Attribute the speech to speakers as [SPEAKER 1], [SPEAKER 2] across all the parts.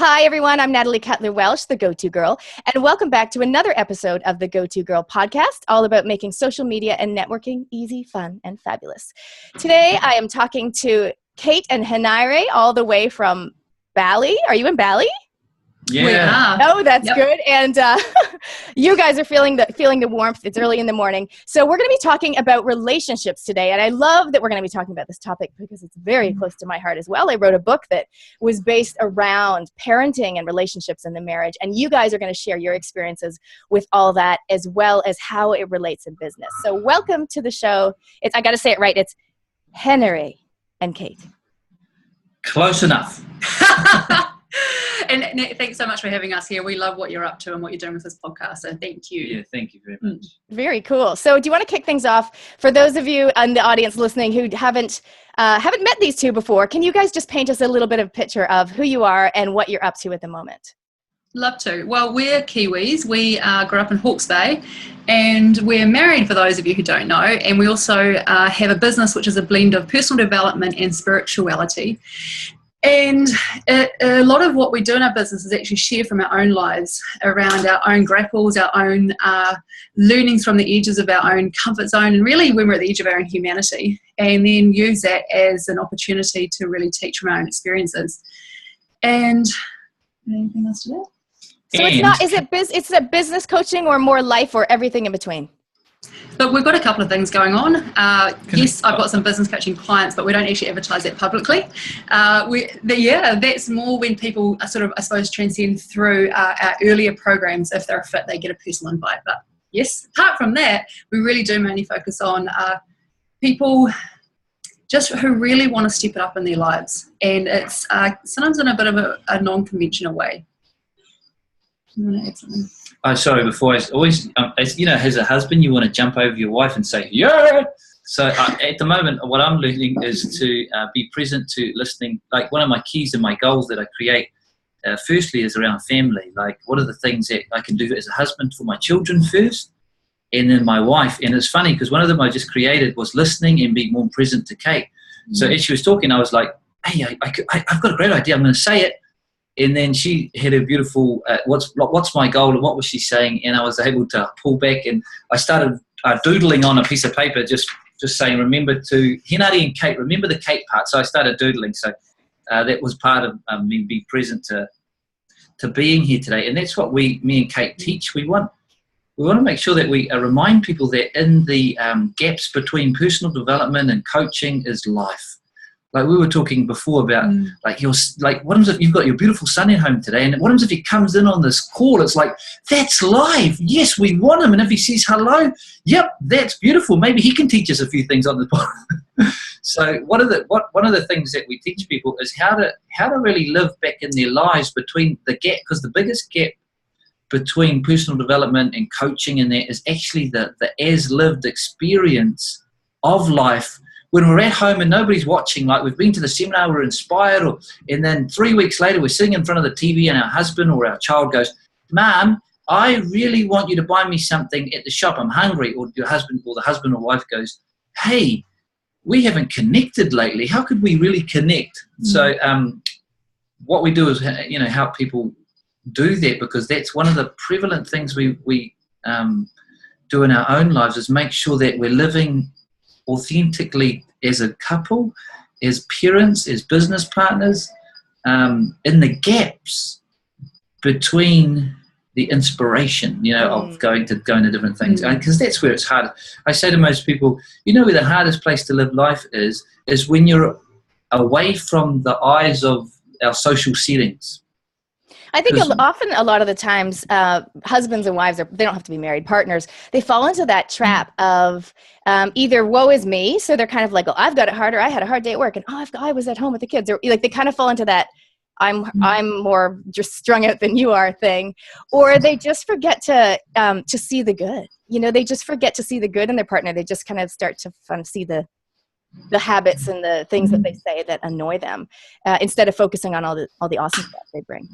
[SPEAKER 1] Hi, everyone. I'm Natalie Cutler-Welsh, the Go-To Girl, and welcome back to another episode of the Go-To Girl podcast, all about making social media and networking easy, fun, and fabulous. Today, I am talking to Kate and Henare all the way from Bali. Are you in Bali?
[SPEAKER 2] Yeah.
[SPEAKER 1] Oh, that's good. And you guys are feeling the warmth. It's early in the morning. So we're going to be talking about relationships today. And I love that we're going to be talking about this topic because it's very close to my heart as well. I wrote a book that was based around parenting and relationships in the marriage. And you guys are going to share your experiences with all that, as well as how it relates in business. So welcome to the show. I got to say it right. It's Henare and Kate.
[SPEAKER 2] Close enough.
[SPEAKER 3] And thanks so much for having us here. We love what you're up to and what you're doing with this podcast. So thank you.
[SPEAKER 2] Yeah, thank you very much.
[SPEAKER 1] Very cool. So do you want to kick things off for those of you in the audience listening who haven't met these two before? Can you guys just paint us a little bit of a picture of who you are and what you're up to at the moment?
[SPEAKER 3] Love to. Well, we're Kiwis. We grew up in Hawke's Bay and we're married, for those of you who don't know. And we also have a business which is a blend of personal development and spirituality. And a lot of what we do in our business is actually share from our own lives around our own grapples, our own learnings from the edges of our own comfort zone, and really when we're at the edge of our own humanity, and then use that as an opportunity to really teach from our own experiences. And anything else to that?
[SPEAKER 1] So it's a business coaching or more life or everything in between?
[SPEAKER 3] But we've got a couple of things going on. Yes, I've got some business coaching clients, but we don't actually advertise that publicly. That's more when people are sort of, I suppose, transcend through our earlier programs. If they're a fit, they get a personal invite. But yes, apart from that, we really do mainly focus on people just who really want to step it up in their lives. And it's sometimes in a bit of a non-conventional way. You want to add something?
[SPEAKER 2] Oh, sorry, before I always, as a husband, you want to jump over your wife and say, yeah. So at the moment, what I'm learning is to be present to listening. Like one of my keys and my goals that I create, firstly, is around family. Like what are the things that I can do as a husband for my children first, and then my wife. And it's funny because one of them I just created was listening and being more present to Kate. So as she was talking, I was like, hey, I've got a great idea. I'm going to say it. And then she had a beautiful, what's my goal, and what was she saying? And I was able to pull back, and I started doodling on a piece of paper, just saying, remember to, Henare and Kate, remember the Kate part. So I started doodling. So that was part of me being present to being here today. And that's what me and Kate teach. We want to make sure that we remind people that in the gaps between personal development and coaching is life. Like we were talking before about, what happens if you've got your beautiful son at home today, and what happens if he comes in on this call? It's like, that's live. Yes, we want him. And if he says hello, yep, that's beautiful. Maybe he can teach us a few things on the podcast. So one of the things that we teach people is how to really live back in their lives between the gap, because the biggest gap between personal development and coaching and that is actually the as lived experience of life. When we're at home and nobody's watching, like we've been to the seminar, we're inspired, and then 3 weeks later we're sitting in front of the TV and our husband or our child goes, Mom, I really want you to buy me something at the shop. I'm hungry. Or your husband or the husband or wife goes, hey, we haven't connected lately. How could we really connect? So what we do is, help people do that, because that's one of the prevalent things we do in our own lives, is make sure that we're living authentically as a couple, as parents, as business partners, in the gaps between the inspiration, of going to different things. Because that's where it's hard. I say to most people, where the hardest place to live life is when you're away from the eyes of our social settings.
[SPEAKER 1] I think often a lot of the times husbands and wives, they don't have to be married, partners, they fall into that trap of either woe is me. So they're kind of like, oh, I've got it harder. I had a hard day at work, and I was at home with the kids. Or like they kind of fall into that I'm more just strung out than you are thing. Or they just forget to see the good. They just forget to see the good in their partner. They just kind of start to see the habits and the things that they say that annoy them instead of focusing on all the awesome stuff they bring.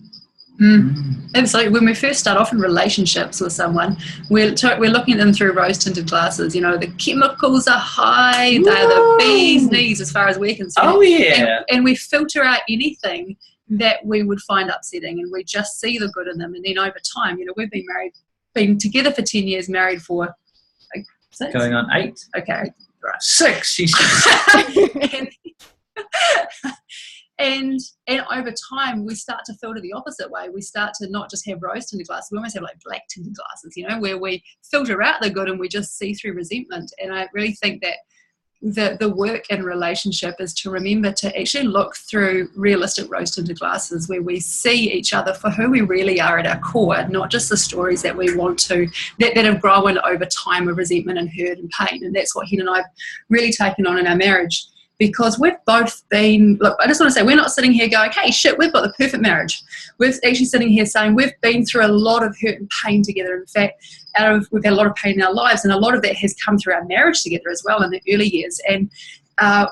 [SPEAKER 3] Absolutely. When we first start off in relationships with someone, we're looking at them through rose-tinted glasses. The chemicals are high. They're the bee's knees as far as we're concerned.
[SPEAKER 2] Oh, yeah.
[SPEAKER 3] And we filter out anything that we would find upsetting, and we just see the good in them. And then over time, we've been together for 10 years, married for 6?
[SPEAKER 2] Going on 8.
[SPEAKER 3] Okay, right.
[SPEAKER 2] 6, she said.
[SPEAKER 3] And over time, we start to filter the opposite way. We start to not just have rose-tinted glasses, we almost have like black-tinted glasses, where we filter out the good and we just see through resentment. And I really think that the work in relationship is to remember to actually look through realistic rose-tinted glasses, where we see each other for who we really are at our core, not just the stories that we want to, that have grown over time of resentment and hurt and pain. And that's what Hen and I have really taken on in our marriage. Because we've both been, look, I just want to say, we're not sitting here going, hey, shit, we've got the perfect marriage. We're actually sitting here saying we've been through a lot of hurt and pain together. In fact, we've had a lot of pain in our lives, and a lot of that has come through our marriage together as well in the early years. And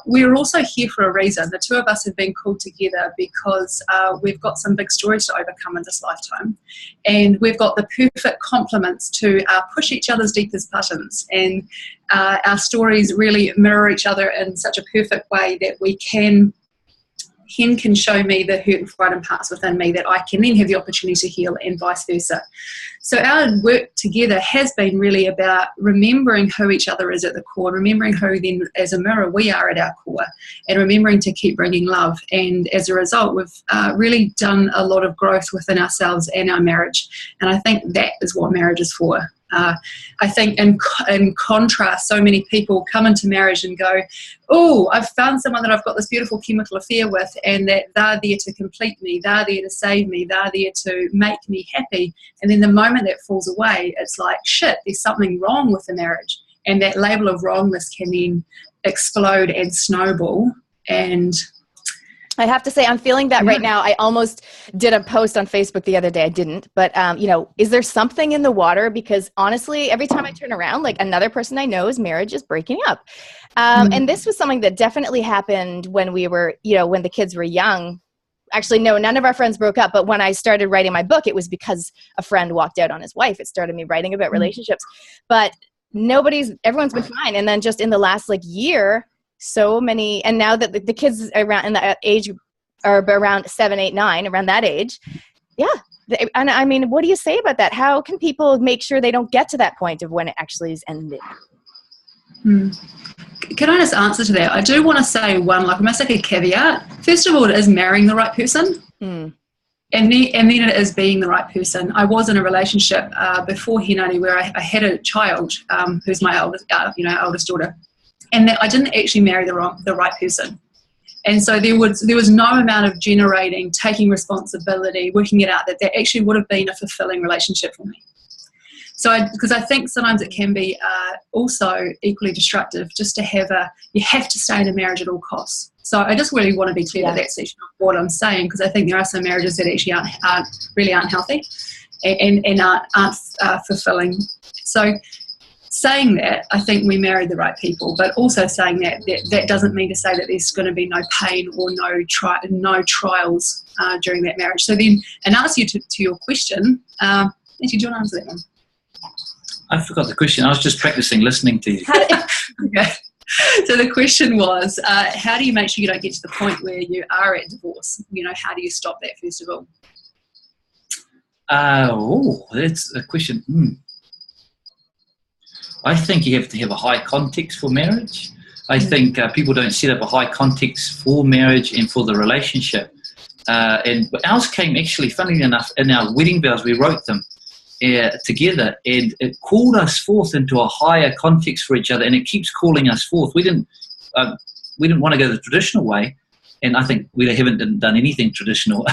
[SPEAKER 3] we're also here for a reason. The two of us have been called together because we've got some big stories to overcome in this lifetime. And we've got the perfect complements to push each other's deepest buttons. And our stories really mirror each other in such a perfect way that Hen can show me the hurt and frightened parts within me that I can then have the opportunity to heal, and vice versa. So our work together has been really about remembering who each other is at the core, remembering who then as a mirror we are at our core, and remembering to keep bringing love. And as a result, we've really done a lot of growth within ourselves and our marriage. And I think that is what marriage is for. I think in contrast, so many people come into marriage and go, oh, I've found someone that I've got this beautiful chemical affair with, and that they're there to complete me, they're there to save me, they're there to make me happy. And then the moment that falls away, it's like, shit, there's something wrong with the marriage. And that label of wrongness can then explode and snowball. And
[SPEAKER 1] I have to say, I'm feeling that right now. I almost did a post on Facebook the other day. I didn't, but is there something in the water? Because honestly, every time I turn around, like another person I know's marriage is breaking up. And this was something that definitely happened when we were, when the kids were young. Actually, no, none of our friends broke up. But when I started writing my book, it was because a friend walked out on his wife. It started me writing about relationships. But everyone's been fine. And then just in the last year, so many, and now that the kids around in the age are around 7, 8, 9, around that age, and I mean, what do you say about that? How can people make sure they don't get to that point of when it actually is ended?
[SPEAKER 3] Can I just answer to that? I do want to say almost like a caveat. First of all, it is marrying the right person. And then it is being the right person. I was in a relationship before Henare where I had a child who's my eldest daughter. And that I didn't actually marry the right person. And so there was no amount of generating, taking responsibility, working it out that actually would have been a fulfilling relationship for me. So because I think sometimes it can be also equally destructive just to you have to stay in a marriage at all costs. So I just really want to be clear that that's actually not what I'm saying, because I think there are some marriages that actually aren't healthy and aren't fulfilling. So saying that, I think we married the right people, but also saying that doesn't mean to say that there's going to be no pain or no trials during that marriage. So then, in answer to your question, actually, do you want to answer that one?
[SPEAKER 2] I forgot the question. I was just practicing listening to you.
[SPEAKER 3] Okay. So the question was, how do you make sure you don't get to the point where you are at divorce? How do you stop that, first of all?
[SPEAKER 2] That's a question. I think you have to have a high context for marriage. I think people don't set up a high context for marriage and for the relationship. And ours came actually, funnily enough, in our wedding vows. We wrote them together, and it called us forth into a higher context for each other, and it keeps calling us forth. We didn't want to go the traditional way, and I think we haven't done anything traditional.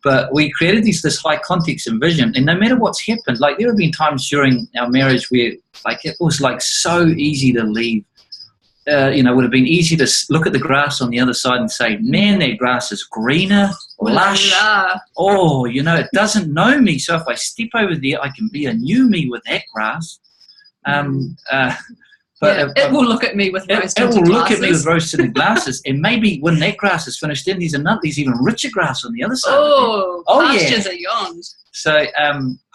[SPEAKER 2] But we created this high context and vision, and no matter what's happened, there have been times during our marriage where it was so easy to leave. It would have been easy to look at the grass on the other side and say, man, that grass is greener, lush. Oh, it doesn't know me. So if I step over there, I can be a new me with that grass. But
[SPEAKER 3] it will look at me with rose-tinted glasses.
[SPEAKER 2] It will look at me with rose-tinted glasses, and maybe when that grass is finished, then there's even richer grass on the other side.
[SPEAKER 3] Pastures are beyond.
[SPEAKER 2] So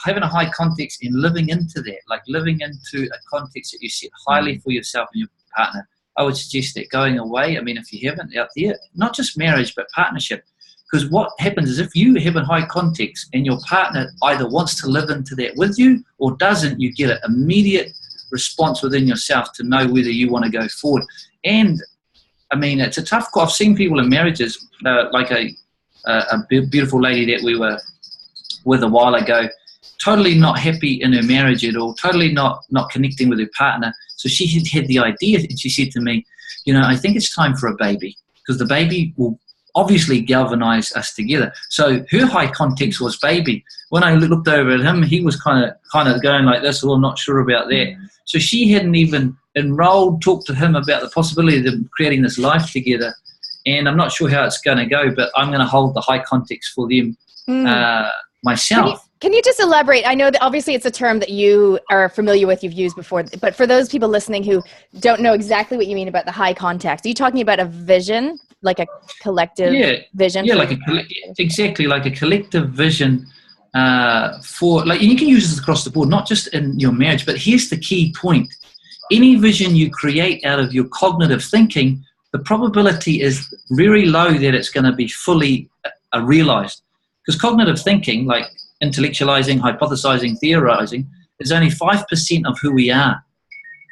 [SPEAKER 2] having a high context and living into that, living into a context that you set highly for yourself and your partner, I would suggest that going away, I mean, if you haven't out there, not just marriage, but partnership, Because what happens is if you have a high context and your partner either wants to live into that with you or doesn't, you get an immediate response within yourself to know whether you want to go forward. And I mean, it's a tough call. I've seen people in marriages, like a beautiful lady that we were with a while ago, totally not happy in her marriage at all, totally not connecting with her partner. So she had the idea, and she said to me, you know, I think it's time for a baby, because the baby will obviously galvanize us together. So her high context was baby. When I looked over at him, he was kind of going like this, well, I'm not sure about that. So she hadn't even talked to him about the possibility of them creating this life together. And I'm not sure how it's going to go, but I'm going to hold the high context for them myself.
[SPEAKER 1] Can you just elaborate? I know that obviously it's a term that you are familiar with, you've used before, but for those people listening who don't know exactly what you mean about the high context, are you talking about a vision, like a collective vision?
[SPEAKER 2] Yeah, exactly, like a collective vision for, like, and you can use this across the board, not just in your marriage, but here's the key point. Any vision you create out of your cognitive thinking, the probability is very low that it's going to be fully realized. Because cognitive thinking, like intellectualizing, hypothesizing, theorizing, is only 5% of who we are.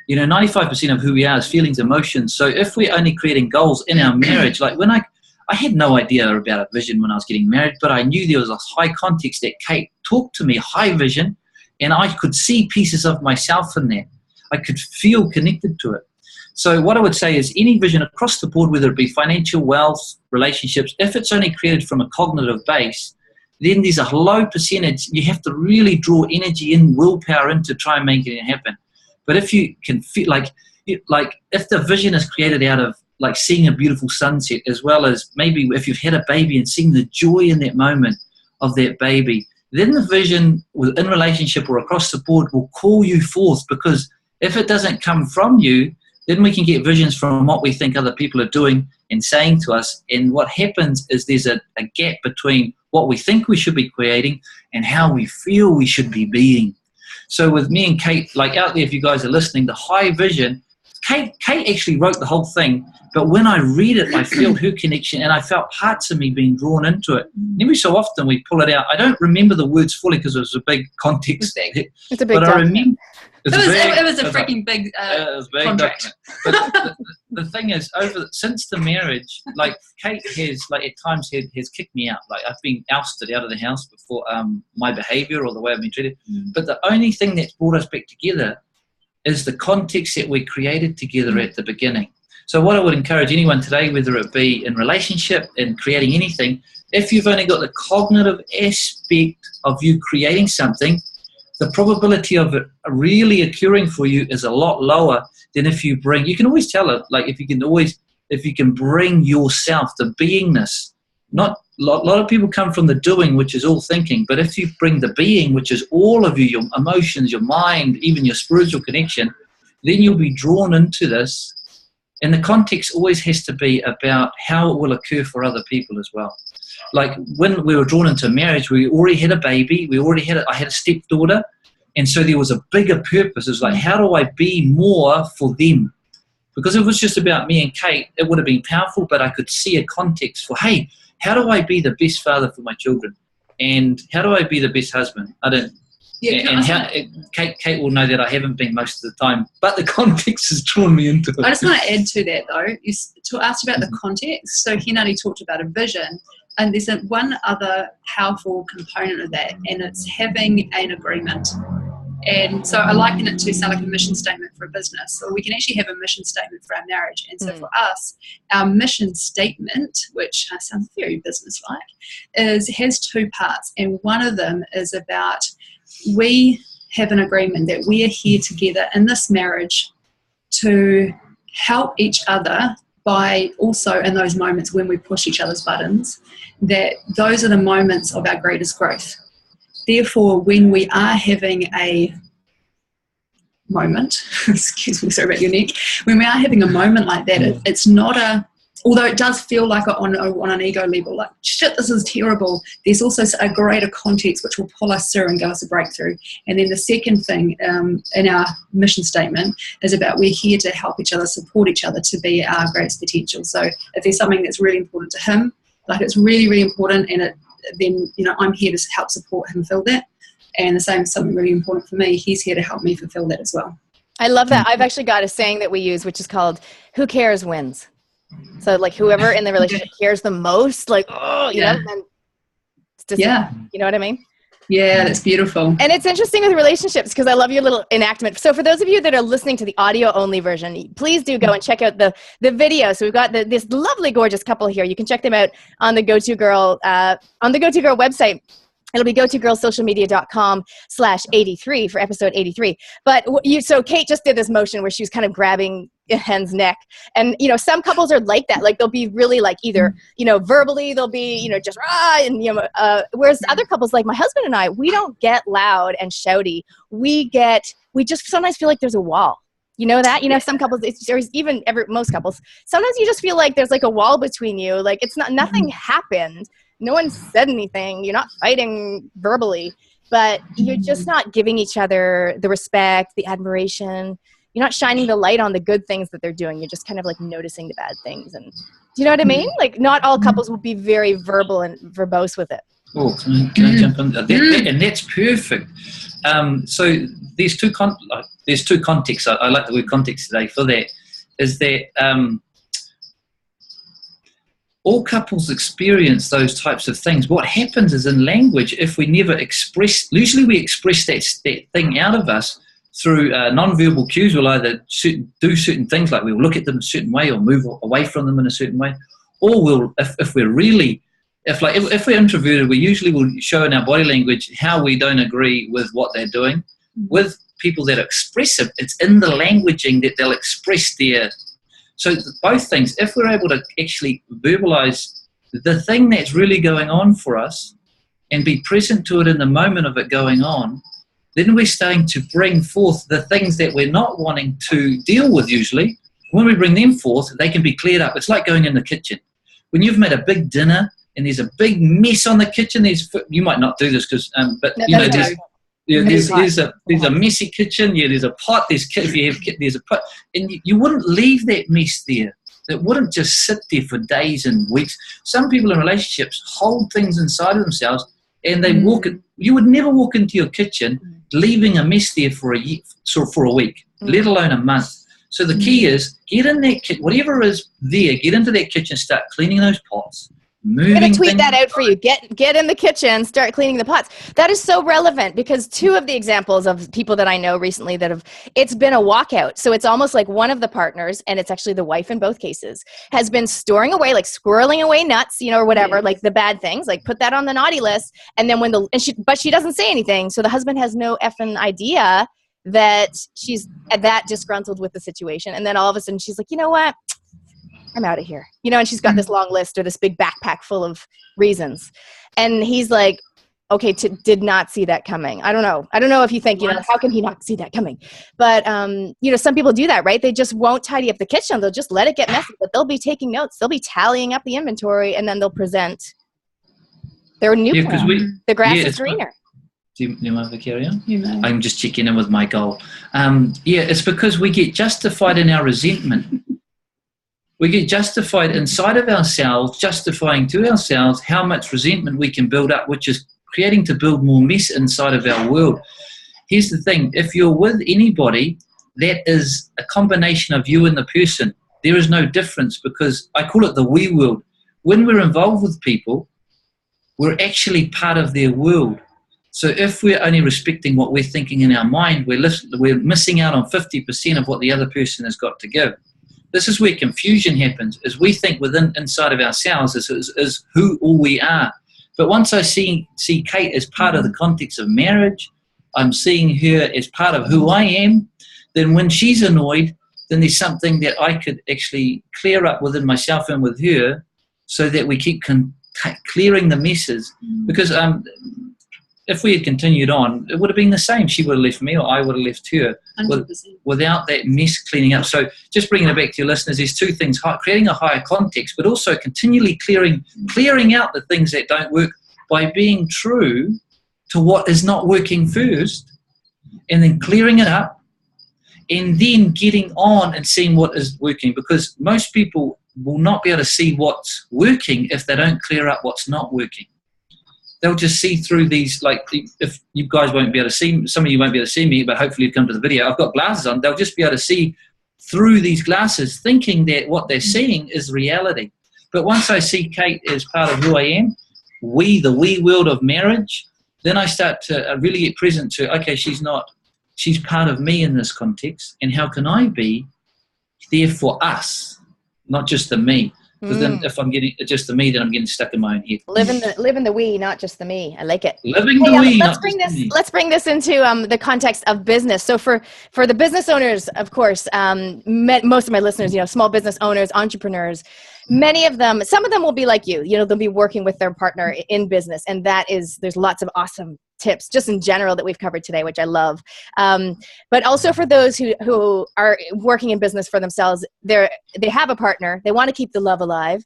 [SPEAKER 2] You know, 95% of who we are is feelings, emotions. So if we're only creating goals in our marriage, like when I had no idea about a vision when I was getting married, but I knew there was a high context that Kate talked to me, high vision, and I could see pieces of myself in there. I could feel connected to it. So what I would say is any vision across the board, whether it be financial, wealth, relationships, if it's only created from a cognitive base, then there's a low percentage. You have to really draw energy and willpower in to try and make it happen. But if you can feel like if the vision is created out of like seeing a beautiful sunset, as well as maybe if you've had a baby and seeing the joy in that moment of that baby, then the vision in relationship or across the board will call you forth. Because if it doesn't come from you, then we can get visions from what we think other people are doing and saying to us. And what happens is there's a gap between what we think we should be creating and how we feel we should be being. So with me and Kate, like out there, if you guys are listening, the high vision, Kate actually wrote the whole thing, but when I read it, I feel her connection, and I felt parts of me being drawn into it. And every so often we pull it out. I don't remember the words fully because it was a big context.
[SPEAKER 1] It's a big
[SPEAKER 2] but I remember
[SPEAKER 3] it was a freaking big contract.
[SPEAKER 2] But the thing is, since the marriage, like Kate has, like at times has kicked me out. Like I've been ousted out of the house before my behaviour or the way I've been treated. But the only thing that's brought us back together is the context that we created together at the beginning. So what I would encourage anyone today, whether it be in relationship, in creating anything, if you've only got the cognitive aspect of you creating something, the probability of it really occurring for you is a lot lower than if you can always tell it, like if you can bring yourself, the beingness. Not a lot of people come from the doing, which is all thinking, but if you bring the being, which is all of you, your emotions, your mind, even your spiritual connection, then you'll be drawn into this. And the context always has to be about how it will occur for other people as well. Like when we were drawn into marriage, we already had a baby, I had a stepdaughter, and so there was a bigger purpose. It was like, how do I be more for them? Because if it was just about me and Kate, it would have been powerful, but I could see a context for, hey, how do I be the best father for my children? And how do I be the best husband? Kate will know that I haven't been most of the time, but the context has drawn me into it.
[SPEAKER 3] I just want to add to that though. You asked about the context. So Henare talked about a vision, and there's one other powerful component of that, and it's having an agreement. And so I liken it to sound like a mission statement for a business. So we can actually have a mission statement for our marriage. And so for us, our mission statement, which sounds very business-like, has two parts. And one of them is about we have an agreement that we are here together in this marriage to help each other by also in those moments when we push each other's buttons, that those are the moments of our greatest growth. Therefore, when we are having a moment, excuse me, sorry about your neck, when we are having a moment like that, it's not although it does feel like on an ego level, like, shit, this is terrible, there's also a greater context which will pull us through and give us a breakthrough. And then the second thing in our mission statement is about we're here to help each other, support each other to be our greatest potential. So if there's something that's really important to him, Like, it's really, really important, and then, you know, I'm here to help support him fill that. And the same is something really important for me. He's here to help me fulfill that as well.
[SPEAKER 1] I love that. I've actually got a saying that we use, which is called, who cares wins. So like whoever in the relationship cares the most, like, oh, you know, and it's just, you know what I mean?
[SPEAKER 3] Yeah, that's beautiful.
[SPEAKER 1] And it's interesting with relationships because I love your little enactment. So for those of you that are listening to the audio only version, please do go and check out the video. So we've got this lovely, gorgeous couple here. You can check them out on the Go To Girl website. It'll be gotogirlsocialmedia.com/83 for episode 83. But so Kate just did this motion where she was kind of grabbing Hen's neck. And, you know, some couples are like that. Like, they'll be really like either, you know, verbally, they'll be, you know, just, and, you know, whereas other couples, like my husband and I, we don't get loud and shouty. We just sometimes feel like there's a wall. You know that? You know, some couples, most couples, sometimes you just feel like there's like a wall between you. Like, nothing happened. No one said anything. You're not fighting verbally, but you're just not giving each other the respect, the admiration. You're not shining the light on the good things that they're doing. You're just kind of like noticing the bad things. And do you know what I mean? Like, not all couples will be very verbal and verbose with it.
[SPEAKER 2] Oh, can I jump in? And that's perfect. So there's two contexts. I like the word context today for that. Is that all couples experience those types of things. What happens is, in language, if we never express, usually we express that thing out of us through non-verbal cues. We'll either do certain things, like we'll look at them a certain way or move away from them in a certain way, or we'll, if we're introverted, we usually will show in our body language how we don't agree with what they're doing. With people that are expressive, it's in the languaging that they'll express their. So both things, if we're able to actually verbalize the thing that's really going on for us and be present to it in the moment of it going on, then we're starting to bring forth the things that we're not wanting to deal with usually. When we bring them forth, they can be cleared up. It's like going in the kitchen. When you've made a big dinner and there's a big mess on the kitchen, you might not do this because, but you know, there's a messy kitchen. Yeah, there's a pot. There's a pot, and you wouldn't leave that mess there. It wouldn't just sit there for days and weeks. Some people in relationships hold things inside of themselves, and they you would never walk into your kitchen leaving a mess there for a week, let alone a month. So the key is, get in that kitchen, whatever is there, get into that kitchen, start cleaning those pots. I'm going to tweet
[SPEAKER 1] that out for you. Get in the kitchen, start cleaning the pots. That is so relevant because two of the examples of people that I know recently it's been a walkout. So it's almost like one of the partners, and it's actually the wife in both cases, has been storing away, like squirreling away nuts, you know, or whatever, like the bad things, like put that on the naughty list. And then but she doesn't say anything. So the husband has no effing idea that she's that disgruntled with the situation. And then all of a sudden she's like, you know what? I'm out of here. You know, and she's got this long list or this big backpack full of reasons. And he's like, okay, did not see that coming. I don't know if you think, you know, how can he not see that coming? But, you know, some people do that, right? They just won't tidy up the kitchen. They'll just let it get messy, but they'll be taking notes. They'll be tallying up the inventory, and then they'll present their new plan. The grass is greener.
[SPEAKER 2] Do you want to carry on? I'm just checking in with my goal. It's because we get justified in our resentment. We get justified inside of ourselves, justifying to ourselves how much resentment we can build up, which is creating to build more mess inside of our world. Here's the thing. If you're with anybody, that is a combination of you and the person. There is no difference, because I call it the we world. When we're involved with people, we're actually part of their world. So if we're only respecting what we're thinking in our mind, we're missing out on 50% of what the other person has got to give. This is where confusion happens, is we think inside of ourselves is who all we are. But once I see Kate as part of the context of marriage, I'm seeing her as part of who I am, then when she's annoyed, then there's something that I could actually clear up within myself and with her, so that we keep clearing the messes. Because if we had continued on, it would have been the same. She would have left me, or I would have left her, without that mess cleaning up. So just bringing it back to your listeners, there's two things: creating a higher context, but also continually clearing out the things that don't work by being true to what is not working first, and then clearing it up, and then getting on and seeing what is working. Because most people will not be able to see what's working if they don't clear up what's not working. They'll just see through these, like, if you guys won't be able to see, some of you won't be able to see me, but hopefully you come to the video, I've got glasses on, they'll just be able to see through these glasses thinking that what they're seeing is reality. But once I see Kate as part of who I am, the we world of marriage, then I start to really get present to, okay, she's part of me in this context, and how can I be there for us, not just the me? Because then if I'm getting just the me, then I'm getting stuck in my own head.
[SPEAKER 1] Living the we, not just the me. I like it.
[SPEAKER 2] Living the we, not just the me.
[SPEAKER 1] Let's bring this into the context of business. So for the business owners, of course, most of my listeners, small business owners, entrepreneurs, many of them, some of them will be like you. They'll be working with their partner in business, and there's lots of awesome tips just in general that we've covered today, which I love. But also for those who are working in business for themselves, they have a partner, they want to keep the love alive.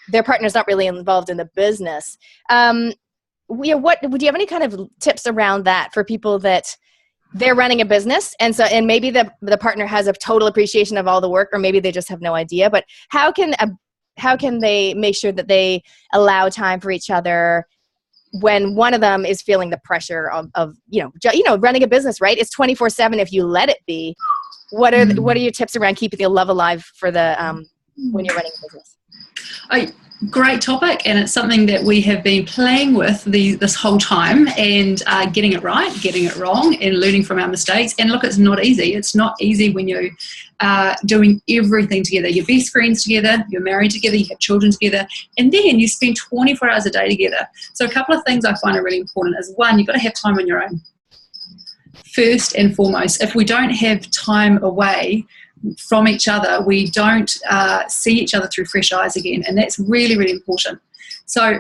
[SPEAKER 1] Their partner's not really involved in the business. Would you have any kind of tips around that for people that they're running a business, and maybe the partner has a total appreciation of all the work, or maybe they just have no idea, but how can they make sure that they allow time for each other when one of them is feeling the pressure of running a business, right? It's 24/7 if you let it be. What are your tips around keeping the love alive for the when you're running a business?
[SPEAKER 3] Great topic, and it's something that we have been playing with this whole time, and getting it right, getting it wrong, and learning from our mistakes. And look, it's not easy. It's not easy when you are doing everything together. Your best friends together, you're married together, you have children together, and then you spend 24 hours a day together. So a couple of things I find are really important is, one, you've got to have time on your own. First and foremost, if we don't have time away from each other, we don't see each other through fresh eyes again, and that's really, really important. So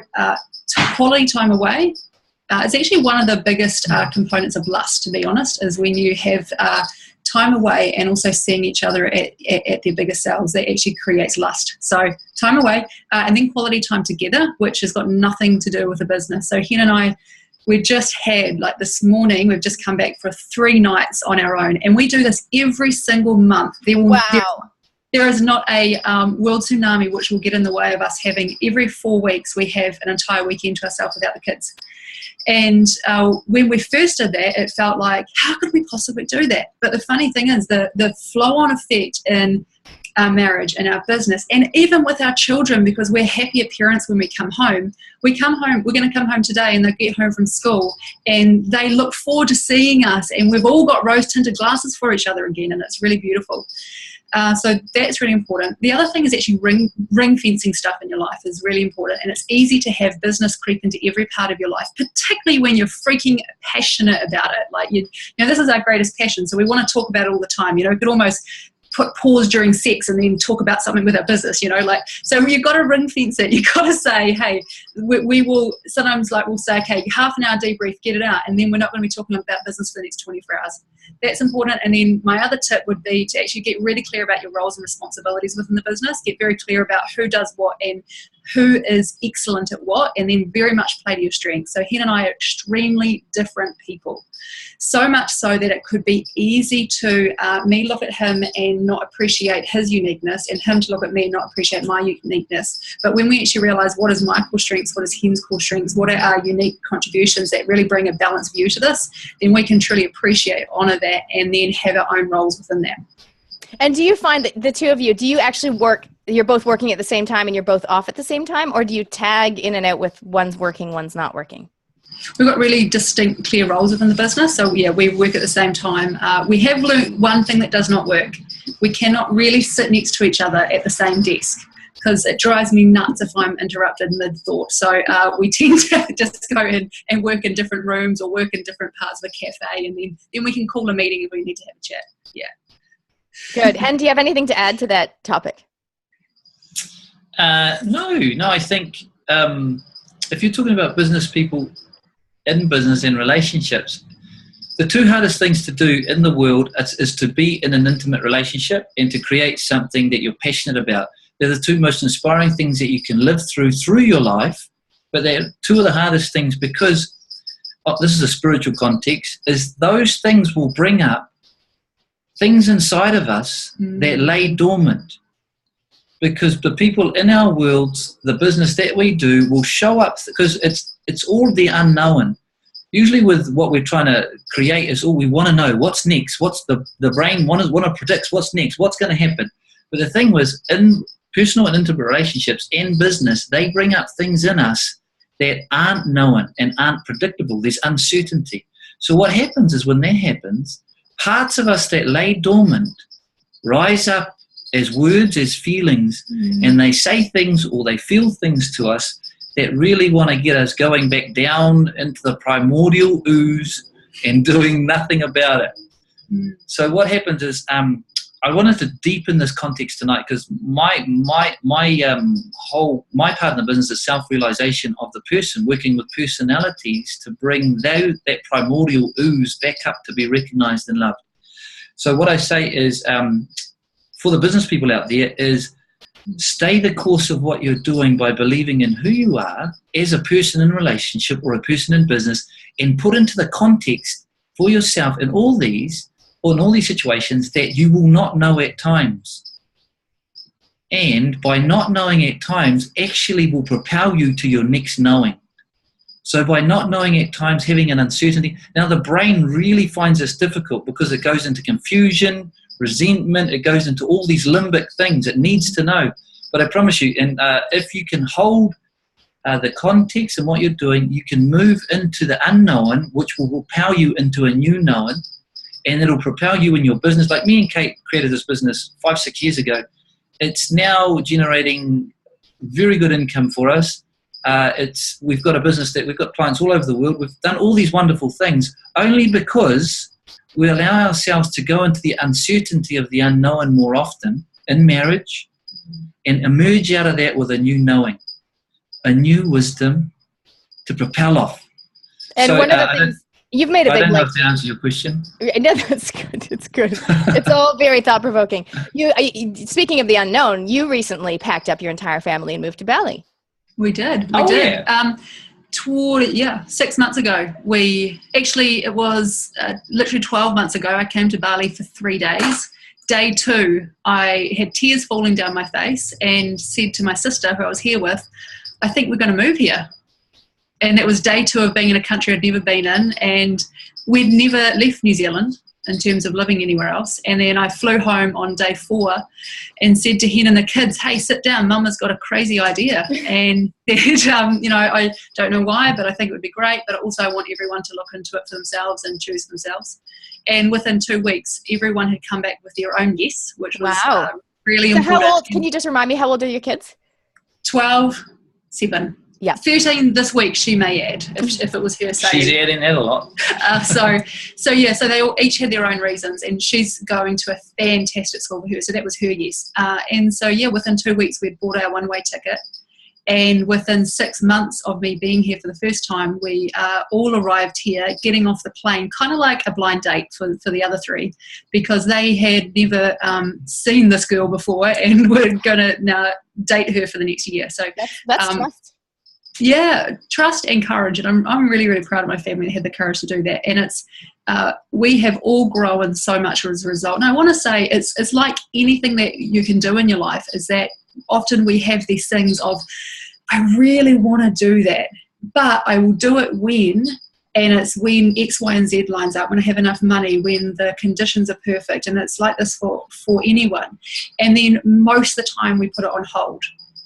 [SPEAKER 3] quality time away is actually one of the biggest components of lust, to be honest, is when you have time away and also seeing each other at their biggest selves. That actually creates lust. So time away, and then quality time together, which has got nothing to do with the business. So Hen and I, we just had, like this morning, we've just come back for 3 nights on our own, and we do this every single month. There is not a world tsunami which will get in the way of us having, every 4 weeks, we have an entire weekend to ourselves without the kids. And when we first did that, it felt like, how could we possibly do that? But the funny thing is, the flow-on effect in our marriage and our business, and even with our children, because we're happier parents when we come home. We're going to come home today, and they get home from school, and they look forward to seeing us, and we've all got rose-tinted glasses for each other again, and it's really beautiful. So that's really important. The other thing is actually ring fencing stuff in your life is really important, and it's easy to have business creep into every part of your life, particularly when you're freaking passionate about it. Like, this is our greatest passion, so we want to talk about it all the time. We could almost put pause during sex and then talk about something with our business, so you've got to ring fence it. You've got to say, hey, we will sometimes, like, we'll say, okay, half an hour debrief, get it out, and then we're not going to be talking about business for the next 24 hours. That's important. And then my other tip would be to actually get really clear about your roles and responsibilities within the business. Get very clear about who does what and who is excellent at what, and then very much play to your strengths. So Hen and I are extremely different people, so much so that it could be easy to me look at him and not appreciate his uniqueness, and him to look at me and not appreciate my uniqueness. But when we actually realise what is my core strengths, what is Hen's core strengths, what are our unique contributions that really bring a balanced view to this, then we can truly appreciate, honour that, and then have our own roles within that.
[SPEAKER 1] And do you find that the two of you, do you actually you're both working at the same time and you're both off at the same time, or do you tag in and out with one's working, one's not working?
[SPEAKER 3] We've got really distinct, clear roles within the business. So yeah, we work at the same time. We have learned one thing that does not work. We cannot really sit next to each other at the same desk, because it drives me nuts if I'm interrupted mid-thought. So we tend to just go in and work in different rooms or work in different parts of a cafe, and then we can call a meeting if we need to have a chat. Yeah.
[SPEAKER 1] Good. Hen, do you have anything to add to that topic?
[SPEAKER 2] No, I think if you're talking about business people in business and relationships, the 2 hardest things to do in the world is to be in an intimate relationship and to create something that you're passionate about. They're the 2 most inspiring things that you can live through your life, but they're 2 of the hardest things, because this is a spiritual context, is those things will bring up things inside of us that lay dormant. because the people in our worlds, the business that we do, will show up because it's all the unknown. Usually with what we're trying to create is all we want to know. What's next? What's the brain want to predict what's next? What's going to happen? But the thing was, in personal and intimate relationships and business, they bring up things in us that aren't known and aren't predictable. There's uncertainty. So what happens is when that happens, parts of us that lay dormant rise up as words, as feelings, and they say things or they feel things to us that really want to get us going back down into the primordial ooze and doing nothing about it. So what happens is, I wanted to deepen this context tonight because my part in the business is self-realization of the person, working with personalities to bring that primordial ooze back up to be recognized and loved. So what I say is, for the business people out there, is stay the course of what you're doing by believing in who you are as a person in relationship or a person in business, and put into the context for yourself in all these situations that you will not know at times. And by not knowing at times actually will propel you to your next knowing. So by not knowing at times, having an uncertainty, now the brain really finds this difficult because it goes into confusion, resentment, it goes into all these limbic things it needs to know. But I promise you, and if you can hold the context and what you're doing, you can move into the unknown, which will propel you into a new known, and it'll propel you in your business. Like me and Kate created this business 5-6 years ago. It's now generating very good income for us. We've got a business that we've got clients all over the world. We've done all these wonderful things only because we allow ourselves to go into the uncertainty of the unknown more often in marriage and emerge out of that with a new knowing, a new wisdom to propel off.
[SPEAKER 1] And so, one of the things, you've made a big...
[SPEAKER 2] I don't know if to answer your question.
[SPEAKER 1] No, that's good. It's good. It's all very thought-provoking. Speaking of the unknown, you recently packed up your entire family and moved to Bali.
[SPEAKER 3] We did.
[SPEAKER 2] Yeah.
[SPEAKER 3] 6 months ago. It was literally 12 months ago. I came to Bali for 3 days. Day 2, I had tears falling down my face and said to my sister, who I was here with, I think we're going to move here. And it was day 2 of being in a country I'd never been in, and we'd never left New Zealand in terms of living anywhere else. And then I flew home on day 4 and said to Hen and the kids, hey, sit down, Mama's got a crazy idea. And I don't know why, but I think it would be great, but also I want everyone to look into it for themselves and choose themselves. And within 2 weeks, everyone had come back with their own yes, which was really important.
[SPEAKER 1] How old, can you just remind me, how old are your kids?
[SPEAKER 3] 12, 7.
[SPEAKER 1] Yeah,
[SPEAKER 3] 13 this week, she may add, if it was her saying.
[SPEAKER 2] She's adding that a lot.
[SPEAKER 3] So they all each had their own reasons, and she's going to a fantastic school for her, so that was her yes. And so, within 2 weeks, we'd bought our one-way ticket, and within 6 months of me being here for the first time, we all arrived here, getting off the plane, kind of like a blind date for the other 3, because they had never seen this girl before, and were going to now date her for the next year. So
[SPEAKER 1] that's trust.
[SPEAKER 3] Yeah, trust and courage, and I'm really, really proud of my family that had the courage to do that. And it's we have all grown so much as a result. And I want to say it's like anything that you can do in your life, is that often we have these things of, I really want to do that, but I will do it when, and it's when X, Y, and Z lines up, when I have enough money, when the conditions are perfect, and it's like this for anyone. And then most of the time we put it on hold.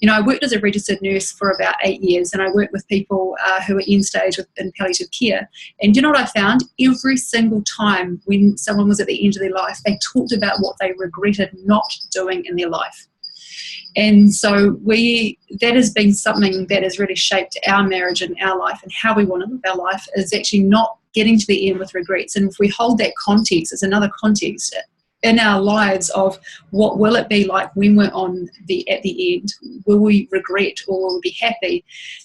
[SPEAKER 3] I worked as a registered nurse for about 8 years, and I worked with people who were end stage in palliative care. And you know what I found? Every single time when someone was at the end of their life, they talked about what they regretted not doing in their life. And so that has been something that has really shaped our marriage and our life, and how we want to live our life is actually not getting to the end with regrets. And if we hold that context as another context in our lives of what will it be like when we're at the end, will we regret or will we be happy,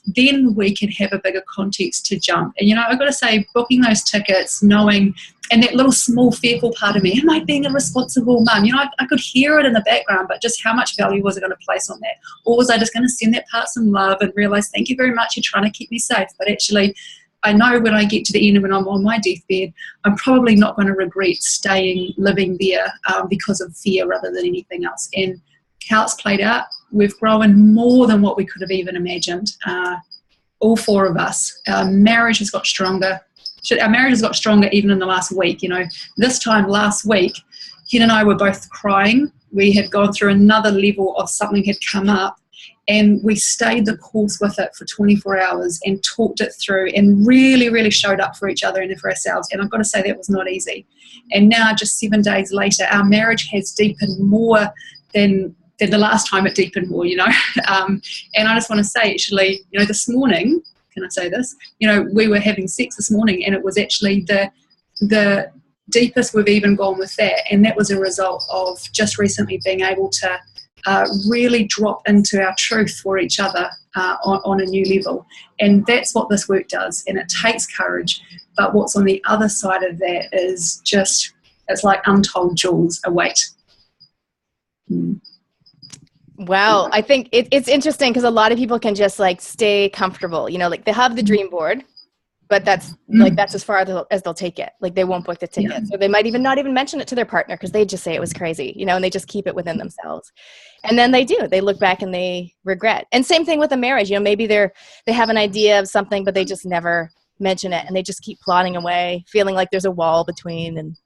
[SPEAKER 3] then we can have a bigger context to jump. And I've got to say, booking those tickets, knowing, and that little small fearful part of me, am I being a responsible mum? I could hear it in the background, but just how much value was I going to place on that? Or was I just going to send that part some love and realize, thank you very much, you're trying to keep me safe, but actually I know when I get to the end and when I'm on my deathbed, I'm probably not going to regret living there because of fear rather than anything else. And how it's played out, we've grown more than what we could have even imagined. All four of us. Our marriage has got stronger. Our marriage has got stronger even in the last week. You know, this time last week, Ken and I were both crying. We had gone through another level of something had come up, and we stayed the course with it for 24 hours and talked it through and really, really showed up for each other and for ourselves. And I've got to say that was not easy. And now, just 7 days later, our marriage has deepened more than the last time it deepened more, you know. And I just want to say, actually, you know, this morning, can I say this? You know, we were having sex this morning, and it was actually the deepest we've even gone with that. And that was a result of just recently being able to really drop into our truth for each other on a new level. And that's what this work does. And it takes courage. But what's on the other side of that is just, it's like untold jewels await.
[SPEAKER 1] Wow. I think it's interesting because a lot of people can just like stay comfortable, you know, like they have the dream board, but that's like, that's as far as they'll take it. Like they won't book the ticket. Yeah. So they might not even mention it to their partner because they just say it was crazy, you know, and they just keep it within themselves. And then they look back and they regret. And same thing with a marriage, you know, maybe they have an idea of something, but they just never mention it. And they just keep plodding away, feeling like there's a wall between and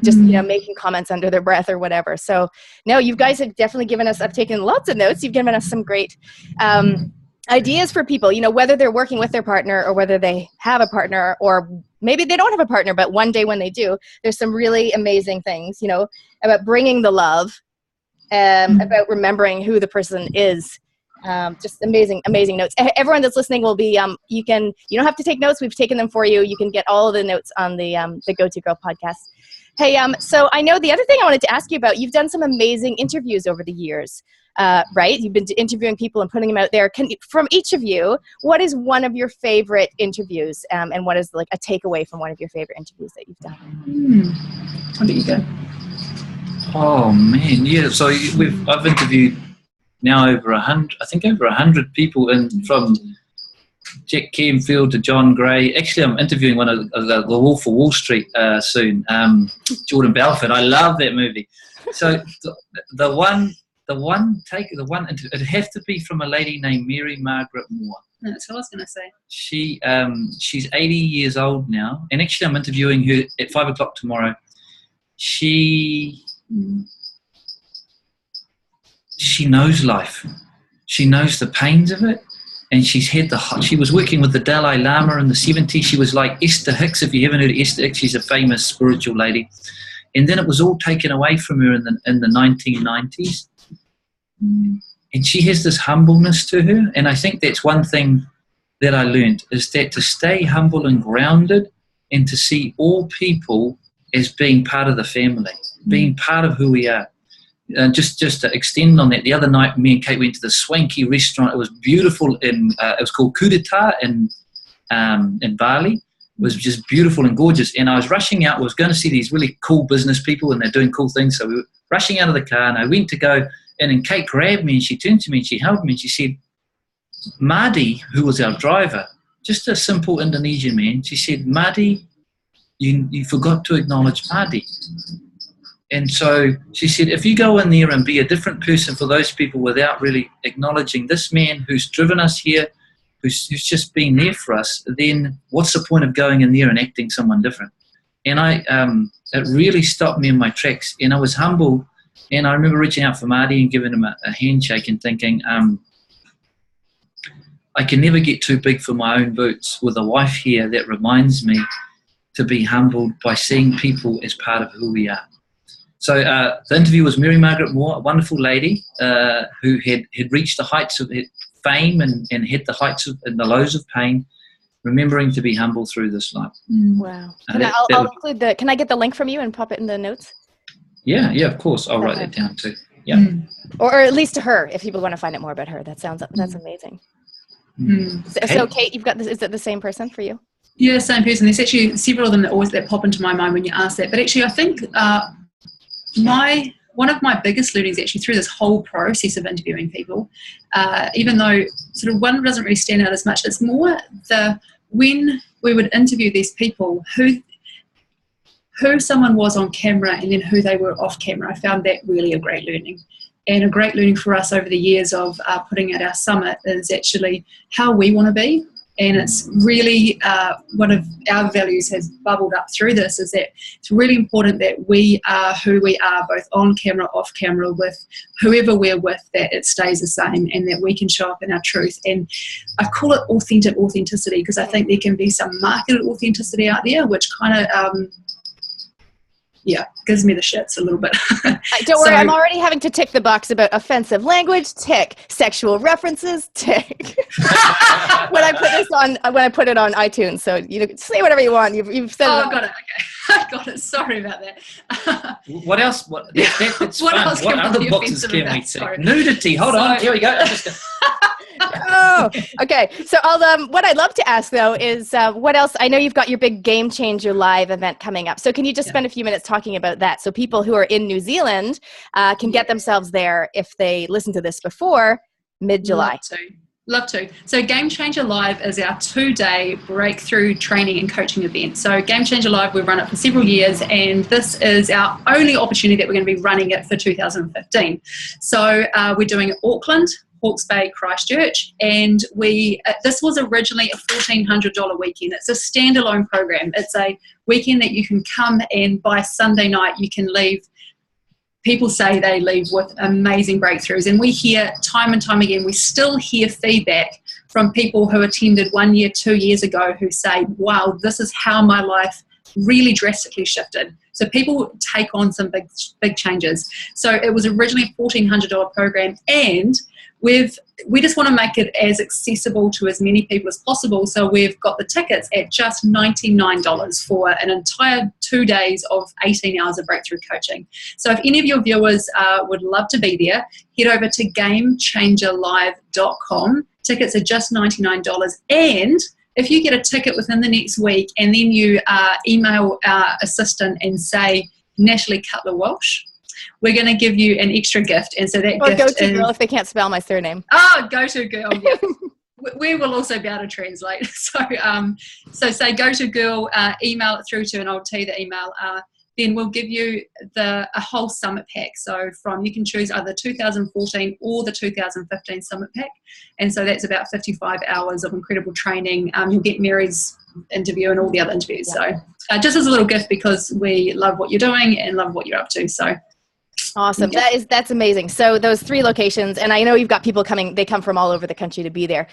[SPEAKER 1] just, you know, making comments under their breath or whatever. So no, you guys have definitely given us, I've taken lots of notes. You've given us some great ideas for people, you know, whether they're working with their partner or whether they have a partner or maybe they don't have a partner, but one day when they do, there's some really amazing things, you know, about bringing the love, about remembering who the person is. Just amazing notes. Everyone that's listening will be, you don't have to take notes. We've taken them for you. You can get all of the notes on the Go To Girl podcast. Hey, so I know the other thing I wanted to ask you about, you've done some amazing interviews over the years, right? You've been interviewing people and putting them out there. From each of you, what is one of your favorite interviews, and what is like a takeaway from one of your favorite interviews that you've done?
[SPEAKER 3] How do you go?
[SPEAKER 2] Oh man, yeah. So I've interviewed now over 100 people, from Jack Canfield to John Gray. Actually, I'm interviewing one of the Wolf of Wall Street soon, Jordan Belfort. I love that movie. So the one it'd have to be from a lady named Mary Margaret Moore.
[SPEAKER 3] That's what I was going to say.
[SPEAKER 2] She's 80 years old now, and actually I'm interviewing her at 5 o'clock tomorrow. She knows life. She knows the pains of it. And she was working with the Dalai Lama in the 70s. She was like Esther Hicks. If you haven't heard of Esther Hicks, she's a famous spiritual lady. And then it was all taken away from her in the 1990s. And she has this humbleness to her. And I think that's one thing that I learned, is that to stay humble and grounded and to see all people as being part of the family, being part of who we are. And just to extend on that, the other night, me and Kate went to the swanky restaurant. It was beautiful. It was called Coup d'etat in Bali. It was just beautiful and gorgeous. And I was rushing out. I was going to see these really cool business people, and they're doing cool things. So we were rushing out of the car, and I went to go in, and Kate grabbed me, and she turned to me, and she held me, and she said, "Mardi," who was our driver, just a simple Indonesian man. She said, "Mardi, you forgot to acknowledge Mardi." And so she said, if you go in there and be a different person for those people without really acknowledging this man who's driven us here, who's just been there for us, then what's the point of going in there and acting someone different? And it really stopped me in my tracks. And I was humble. And I remember reaching out for Marty and giving him a handshake and thinking, I can never get too big for my own boots with a wife here that reminds me to be humbled by seeing people as part of who we are. So the interview was Mary Margaret Moore, a wonderful lady who had reached the heights of fame and hit the heights and the lows of pain, remembering to be humble through this life.
[SPEAKER 1] Wow. I'll include can I get the link from you and pop it in the notes?
[SPEAKER 2] Yeah, of course. I'll write that down too. Yeah.
[SPEAKER 1] Or at least to her, if people want to find out more about her. That's amazing. So Kate, you've got this, is it the same person for you?
[SPEAKER 3] Yeah, same person. There's actually several of them that pop into my mind when you ask that. But actually, I think one of my biggest learnings actually through this whole process of interviewing people, even though sort of one doesn't really stand out as much, it's more when we would interview these people, who someone was on camera and then who they were off camera. I found that really a great learning. And a great learning for us over the years of putting at our summit is actually how we want to be. And it's really one of our values has bubbled up through this, is that it's really important that we are who we are, both on camera, off camera, with whoever we're with, that it stays the same and that we can show up in our truth. And I call it authentic authenticity, because I think there can be some marketed authenticity out there, which kind of gives me the shits a little bit.
[SPEAKER 1] Don't worry, I'm already having to tick the box about offensive language, tick. Sexual references, tick. when I put it on iTunes, so you say whatever you want. You've said.
[SPEAKER 3] Oh, got it. Okay, I got it. Sorry about that.
[SPEAKER 2] What else? That's
[SPEAKER 3] what
[SPEAKER 2] fun.
[SPEAKER 3] else
[SPEAKER 2] What other boxes can we tick? Nudity. Hold on. Here we go.
[SPEAKER 1] Oh, okay. So what I'd love to ask though is what else? I know you've got your big Game Changer Live event coming up. So can you just spend a few minutes talking about that, so people who are in New Zealand can get themselves there if they listen to this before mid-July?
[SPEAKER 3] Love to. So Game Changer Live is our 2-day breakthrough training and coaching event. So Game Changer Live, we've run it for several years, and this is our only opportunity that we're going to be running it for 2015. So we're doing it Auckland, Hawke's Bay, Christchurch, and this was originally a $1,400 weekend. It's a standalone program. It's a weekend that you can come, and by Sunday night you can leave. People say they leave with amazing breakthroughs, and we hear time and time again, we still hear feedback from people who attended 1 year, 2 years ago, who say, wow, this is how my life really drastically shifted. So people take on some big changes. So it was originally a $1,400 program, and we just want to make it as accessible to as many people as possible. So we've got the tickets at just $99 for an entire 2 days of 18 hours of breakthrough coaching. So if any of your viewers would love to be there, head over to GameChangerLive.com. Tickets are just $99. And if you get a ticket within the next week and then you email our assistant and say Natalie Cutler-Welsh, we're going to give you an extra gift. And so that gift
[SPEAKER 1] go-to girl if they can't spell my surname.
[SPEAKER 3] Oh, go-to girl, yeah. We will also be able to translate. So say go-to girl, email it through to, and I'll tell you the email. Then we'll give you a whole summit pack. So you can choose either 2014 or the 2015 summit pack. And so that's about 55 hours of incredible training. You'll get Mary's interview and all the other interviews. Yeah. So just as a little gift, because we love what you're doing and love what you're up to. So
[SPEAKER 1] awesome. Yeah. That's amazing. So those 3 locations, and I know you've got people coming, they come from all over the country to be there.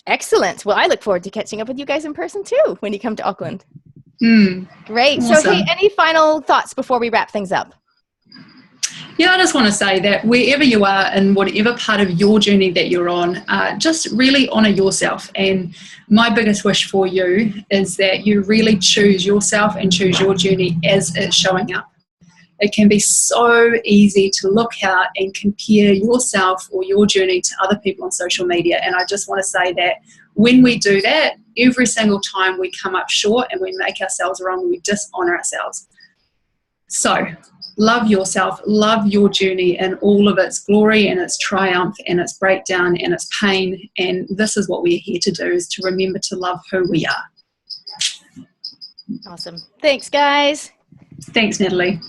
[SPEAKER 1] Excellent. Well, I look forward to catching up with you guys in person too when you come to Auckland. Great.
[SPEAKER 3] Awesome.
[SPEAKER 1] So hey, any final thoughts before we wrap things up?
[SPEAKER 3] Yeah, I just want to say that wherever you are and whatever part of your journey that you're on, just really honour yourself. And my biggest wish for you is that you really choose yourself and choose your journey as it's showing up. It can be so easy to look out and compare yourself or your journey to other people on social media. And I just want to say that when we do that, every single time we come up short and we make ourselves wrong, we dishonour ourselves. So love yourself, love your journey and all of its glory and its triumph and its breakdown and its pain. And this is what we're here to do, is to remember to love who we are.
[SPEAKER 1] Awesome. Thanks, guys.
[SPEAKER 3] Thanks, Natalie.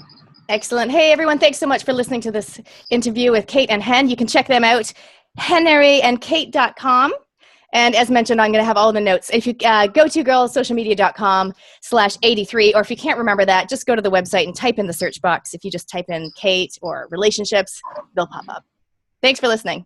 [SPEAKER 1] Excellent. Hey, everyone. Thanks so much for listening to this interview with Kate and Hen. You can check them out, henareandkate.com. And as mentioned, I'm going to have all the notes. If you go to girlsocialmedia.com/83, or if you can't remember that, just go to the website and type in the search box. If you just type in Kate or relationships, they'll pop up. Thanks for listening.